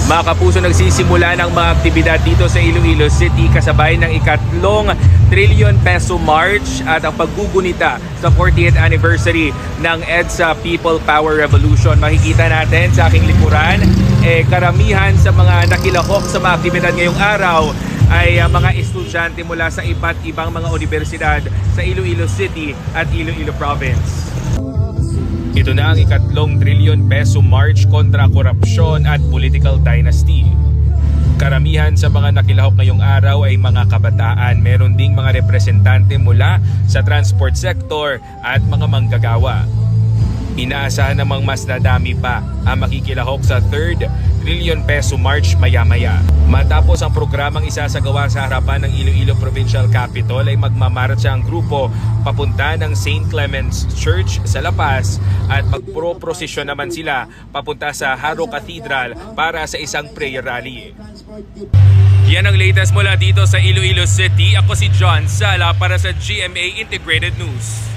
Mga kapuso, nagsisimula ng mga aktibidad dito sa Iloilo City kasabay ng ikatlong trillion peso march at ang paggugunita sa 40th anniversary ng EDSA People Power Revolution. Makikita natin sa aking likuran, karamihan sa mga nakilahok sa mga aktibidad ngayong araw ay mga estudyante mula sa iba't ibang mga universidad sa Iloilo City at Iloilo Province. Ito na ang ikatlong trillion peso march kontra korupsyon at political dynasty. Karamihan sa mga nakilahok ngayong araw ay mga kabataan. Meron ding mga representante mula sa transport sector at mga manggagawa. Inaasahan namang mas nadami pa ang makikilahok sa 3rd trillion peso march maya-maya. Matapos ang programang isasagawa sa harapan ng Iloilo Provincial Capitol ay magmamarcha ang grupo papunta ng St. Clement's Church sa La Paz at magpro-prosesyon naman sila papunta sa Haro Cathedral para sa isang prayer rally. Yan ang latest mula dito sa Iloilo City. Ako si John Sala para sa GMA Integrated News.